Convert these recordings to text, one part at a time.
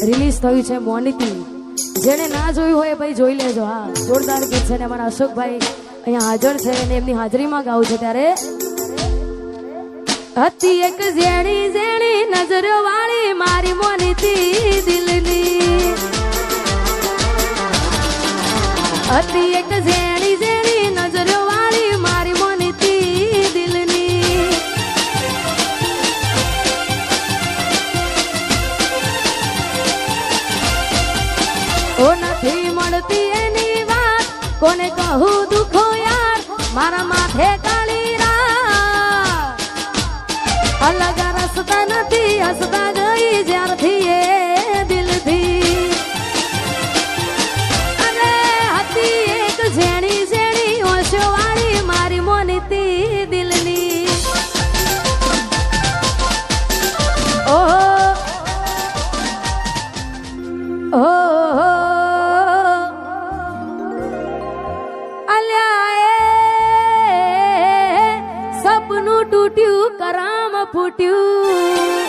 Release થયું છે મોનિતી. જેને ના જોયું હોય ભાઈ જોઈ લેજો. હા, જોરદાર ગીત છે ને અમારા અશોકભાઈ અહીંયા હાજર છે અને એમની હાજરીમાં ગાવું છે. ત્યારે હતી એક ઝેણી ઝેણી નજરો વાળી મારી મોનિતી દિલની. હતી એક ઝેણી ઝેણી નજરો વાળી મારી મોનિતી દિલની. ઓ નથી મળતી એની વાત કોને કહું દુખો યાર મારા માથે કાળી રાત. અલગ રસ્તા નથી હસતા ગઈ જ્યારથી એ દિલથી. અરે હતી એક ઝેણી ઝેણી ઓશો વાળી મારી મોનિતી દિલની. ઓહો ઓહો સપનું તૂટ્યું કરામ ફૂટ્યું.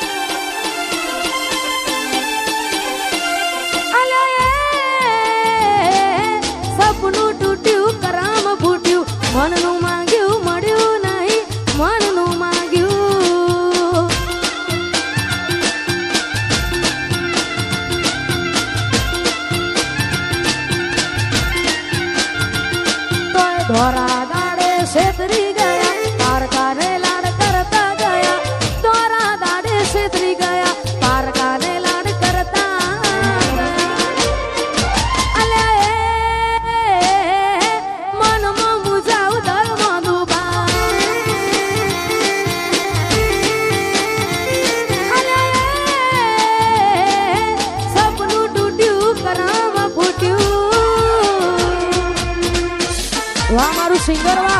સપનું તૂટ્યું કરામ ફૂટ્યું. મનનું માંગ્યું મળ્યું નહીં મનનું માંગ્યું. તોય ધોરા દાડે છેતરી ગયા પારકાને લાડ કરતા ગયા. ધોરા દાડે છેતરી ગયા પારકાને લાડ કરતા ગયા. મનમાં મુજાવ દળમાં ડૂબા. સપનું તૂટ્યું કરામ ફૂટ્યું. વાહ મારું સિંગર વાહ.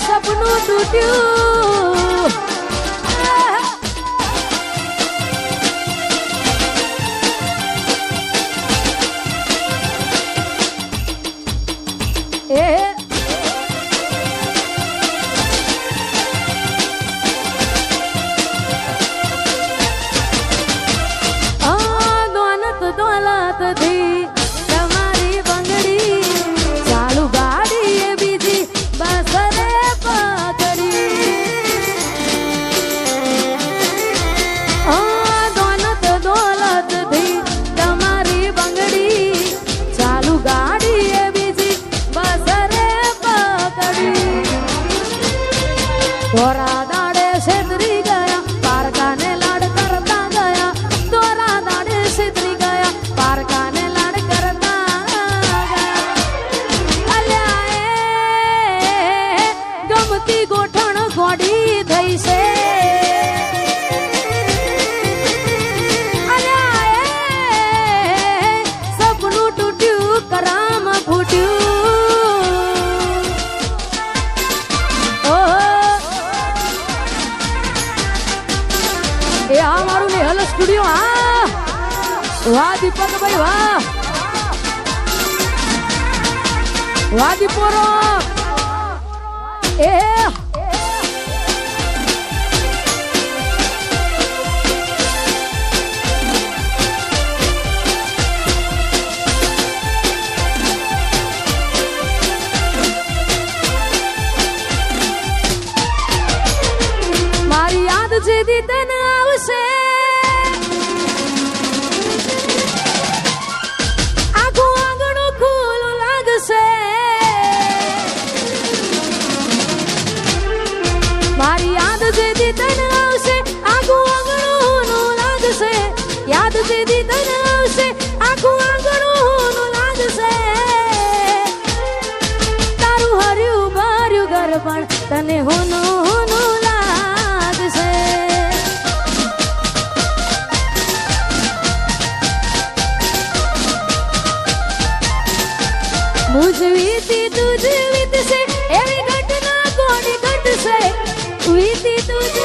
સપનું તૂટ્યું એ દોલતથી તમારી બંગડી ચાલુ ગાડી એ બીજી બસ રે પકડી. દોલતથી તમારી બંગડી ચાલુ ગાડી એ બીજી બસ રે પકડી. ધોરા દાડે છેતરી ગયા પારકાને લાડ કરતા ગયા. ધોરા દાડે છેતરી ગયા પારકાને લાડ કરતા ગયા. અલ્યા ગમતી ગોઠણ ગોડી થઈ છે. અલ્યા સપનું તૂટ્યું કરામ ફૂટ્યું. એ આ મારું નેહલ સ્ટુડિયો. હા વાહ દીપકભાઈ વાહ. વાહ દીપોરો. એ મારી યાદ જેદી તને આવશે આખું આંગણું ખુલ્લું લાગશે. મારી યાદ જેદી તને આવશે આખું આંગણું લાગશે. યાદ જેદી તને આવશે આખું આંગણું લાગશે. તારું હર્યું ભર્યું ઘર પણ તને હોનું હોનું લાગશે. મુજ વીતી તુજ વીતશે એવી ઘટના કોની ઘટશે. વીતી તુજ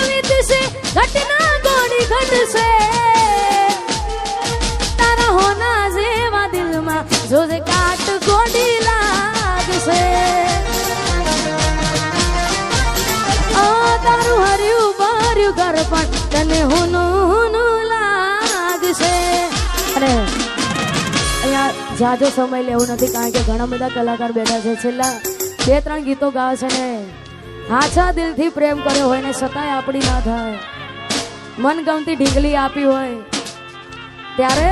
વીતશે ઘટના કોની ઘટશે. તારા હોના જેવા દિલમાં જોજે કાટ કોઈ પણ તને હુનું લાગશે. અને અહીંયા જાજો સમય લેવું નથી કારણ કે ઘણા બધા કલાકાર બેઠા છે. છેલ્લા 2-3 ગીતો ગાવે છે ને હાચા દિલથી પ્રેમ કર્યો હોય ને છતાંય આપણી ના થાય, મનગમતી ઢીંગલી આપી હોય ત્યારે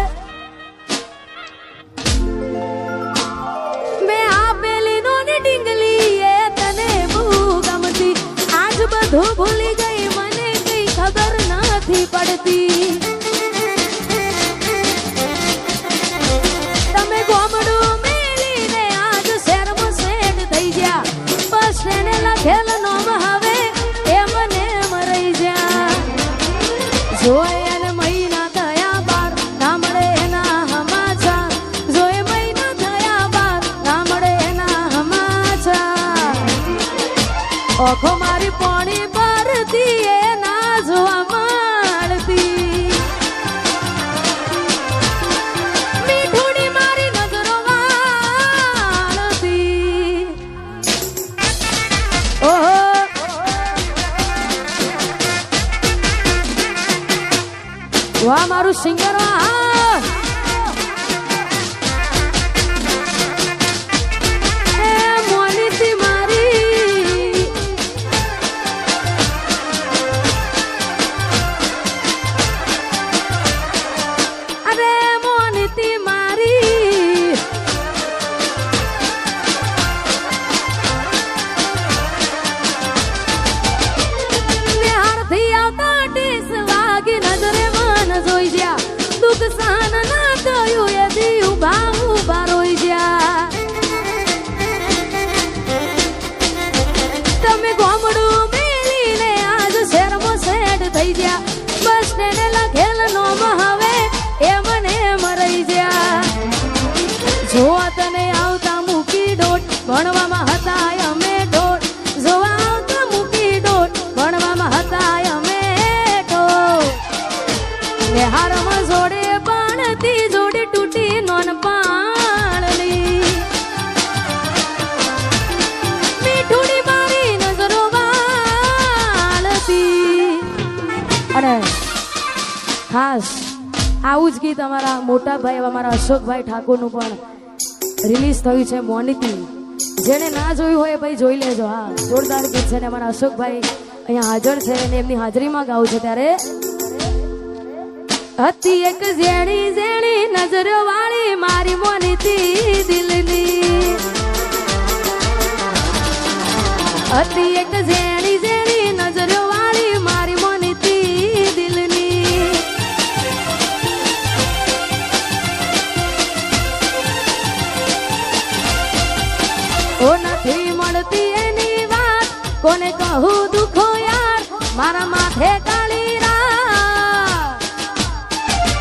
મેં આપેલી નોની ઢીંગલી એ તને બહુ ગમતી. આજ બધું ભૂલી ગઈ મને કઈ ખબર નથી પડતી. તમે ગોમડું મેલીને આજ શહેરમાં સેટ થઈ ગયા. બસ એને લખેલ નોમ હવે એ મને મરાઈ જા. જોય એને મહિના થયા બાર ના મળે એના હમાચા. જોય મહિના થયા બાર ના મળે એના હમાચા. ઓખો મારી પોણી પરથી એ ના જોવા મળતી. મીઠુડી મારી નજરો વાળતી. ઓહો વાહ મારું સિંગર વાહ. એ મોનીતી મારી અરે મોનીતી મારી નિહારથી આવતા ટીસ વાગી નજરે જોઈ જ્યા. દુઃખ સહન ના થયું એ દી ઉભા ઉભા રોઈ જ્યા. તમે ગોમડું મેલીને આજ શહેરમાં સેટ થઈ ગયા. બસ તેને લખેલ નોમ હવે એ મને મરાઈ જ્યા. જોવા તને આવતા મૂકી દોટ ભણવામાં હતા અમે દોટ. જોવા આવતા મૂકી દોટ ભણવામાં હતા અમે દોટ. હારમાં જોડે પાણતી જોડે તૂટી નોન પાણની. મીઠુડી મારી નજરો વાળતી. અને ખાસ આવું જ ગીત અમારા મોટા ભાઈ અમારા અશોકભાઈ ઠાકોરનું પણ રિલીઝ થયું છે મોનીતી. જેને ના જોયું હોય ભાઈ જોઈ લેજો. હા જોરદાર ગીત છે ને અમારા અશોકભાઈ અહીંયા હાજર છે અને એમની હાજરીમાં ગાવું છે. ત્યારે હતી એક ઝેણી ઝેણી નજરો વાળી મારી મોનીતી દિલની. હતી એક ઝેણી ઝેણી નજરો વાળી મારી મોનીતી દિલની. ઓ નથી મળતી એની વાત કોને કહું દુખો યાર. મારા માથે કાળી રાત.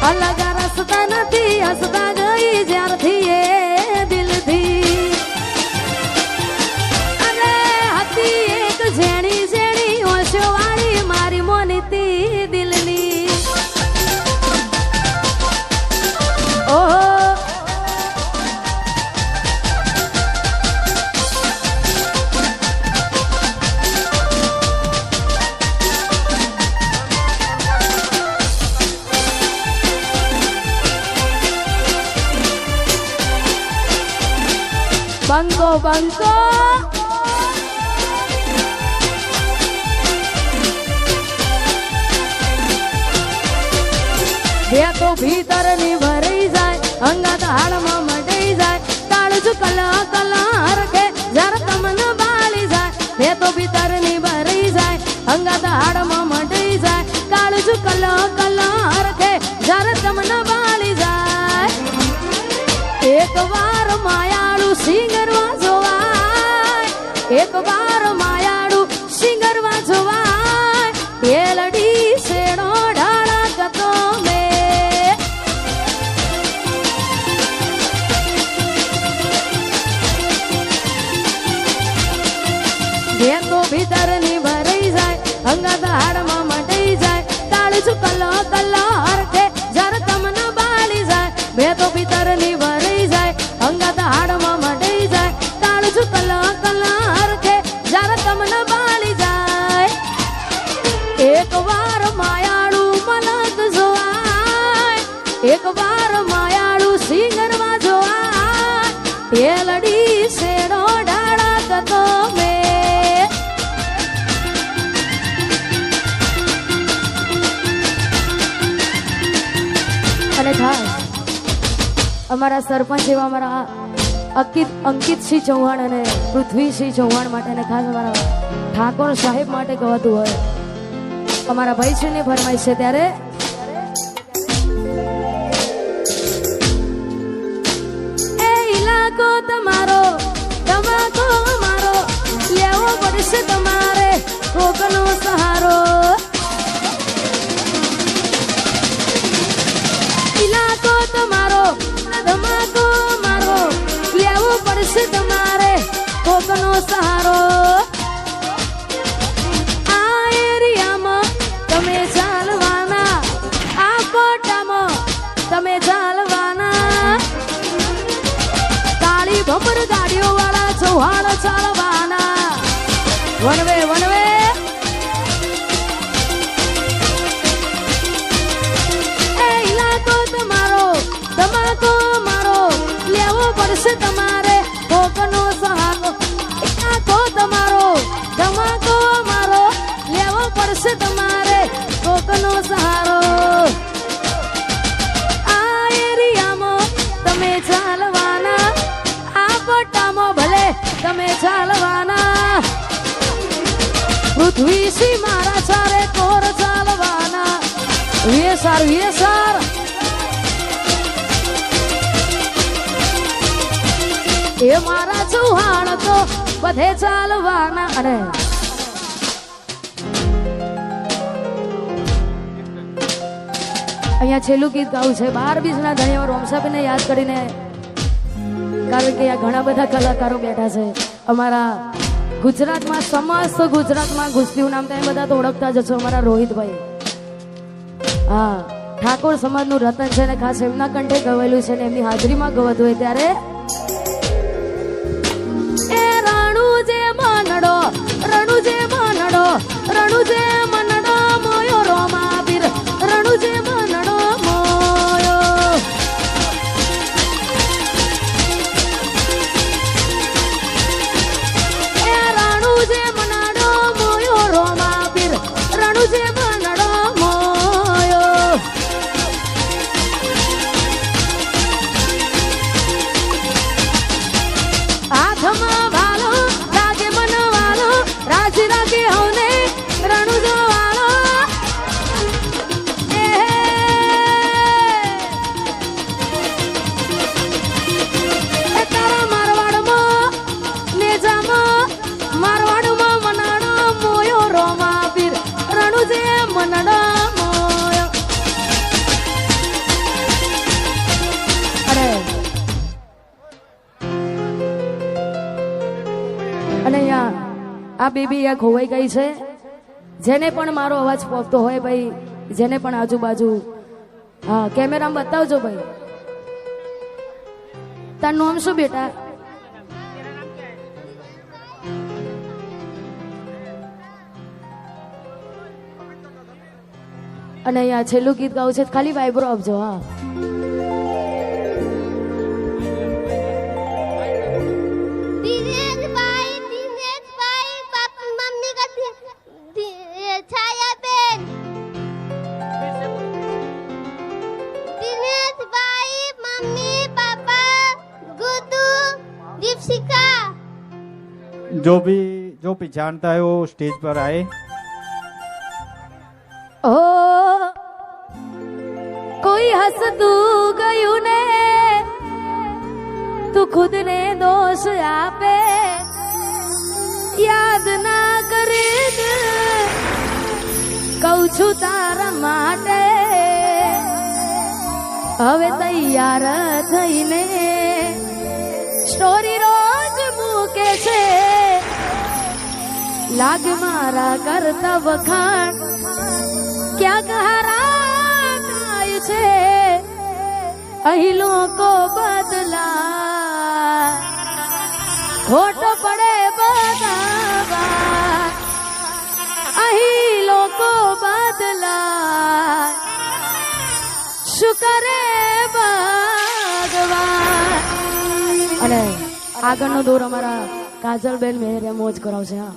અલગ રસ્તા નથી હસતા ગઈ જ્યારથી એ દિલથી. અને હતી એક ઝેણી ઝેણી ઓશો વાળી મારી મોનીતી દિલની. ઓહો બંકો બંકો બે તો ભીતર ની ભરાઈ જાય અંગત હાડમાં મટાઈ જાય. કાળજ કલા કલા હરખે જર તમને બાળી જાય. બે તો ભીતર ની ભરાઈ જાય અંગત હાડમાં મટાઈ જાય. કાળજ કલા કલા હરખે જર તમને બાળી જાય. એક વાર માયાળું સિંગરવા જોવાય. એક વાર માયાળું સિંગરવા જોવાય. પેલડી શેડો ઢાળા કતો મે. બે તો ભીતર ની ભરાઈ જાય અંગત હાડમાં મટાઈ જાય. કાળજ કલો કલો હરખે જર તમને બાળી જાય. બે તો ભીતર ની ભરાઈ જાય અંગત હાડમાં મટાઈ જાય. કાળજ કલો કલો હરખે જર તમને બાળી જાય. એક વાર એક વાર માયાળું સિંગરમાં જોવા એ લડી શેડો ડાળા કતો મેં અને ખાસ અમારા સરપંચ એવા અમારા અંકિતસિંહ ચૌહાણ અને પૃથ્વીસિંહ ચૌહાણ માટે અને ખાસ અમારા ઠાકોર સાહેબ માટે ગવાતું હોય અમારા ભાઈશ્રીની ફરમાઈશ છે ત્યારે એ ઇલાકો તમારો તમાકો અમારો લેવો પડશે તમારે કોકનો સહારો ઇલાકો તમારો ધમાકો મારો લેવો પડશે તમારે કોકનો સહારો આ એરિયામાં તમે ચાલવાના આ કોટામાં તમે ચાલવાના કાળી ભમર ગાડીઓ વાળા ચૌહાણ ચાલવાના વનવે વનવે તમાકો મારો લેવો પડશે તમારે કોકનો સહારો ઇલાકો તમારો તમાકો મારો લેવો પડશે તમારે કોકનો સહારો આ એરિયામાં તમે ચાલવાના આ પટ્ટામાં ભલે તમે ચાલવાના પૃથ્વીસિંહ મારા ચારે કોર ચાલવાના વેસાર વેસાર એ મારા ચૌહાણ તો બધે ચાલવાના અને અહીંયા છેલ્લું ગીત ગાવું છે 12 બીજના ધણીઓ રોમસાબેનને યાદ કરીને કારણ કે આ ઘણા બધા કલાકારો બેઠા છે અમારા ગુજરાતમાં સમસ્ત ગુજરાતમાં ગુસ્તીનું નામ તમે બધા તો ઓળખતા જ છો અમારા રોહિતભાઈ હા ઠાકોર સમાજનું રતન છે ને ખાસ એમના કંઠે ગવાયેલું છે ને એમની હાજરીમાં ગવાતું હોય ત્યારે રણુજે મનડો મોયો રોમા પીર રણુજે મનડો મોયો એ રણુજે મનડો મોયો રોમા પીર રણુજે મનડો મોયો હાથમાં ભાલો લાગે મનવાલો રાજી રાગે હવને રણુજો વાળો એ તારા મારવાડમાં નેજામાં મારવાડમાં મનાડો મોયો રોમા પીર રણુજે મનડો મોયો અરે અને અહીંયા આ બેબી આ ખોવાઈ ગઈ છે જેને પણ મારો અવાજ પહોંચતો હોય ભાઈ જેને પણ આજુબાજુ હા કેમેરામાં બતાવજો ભાઈ તારું નામ શું બેટા અને અહીંયા છેલ્લું ગીત ગાવું છે ખાલી વાઇબ્રો આપજો હા जो भी जानता है वो स्टेज पर आए। ओ कोई हंसતું ગયું ને તું ખુદ ને દોષ આપે યાદ ના કરે કહું છું તારા માટે હવે તૈયાર થઈને સ્ટોરી રોજ મૂકે છે લાગ મારા કરતા વખાણ ક્યાંક હારા થાય છે અહીં લોકો બદલા ખોટ પડે બધા અહીં લોકો બદલા શુકરે ભગવાન. અને આગળનો દોર અમારા કાજલબેન મેહરે મોજ કરાવશે. હા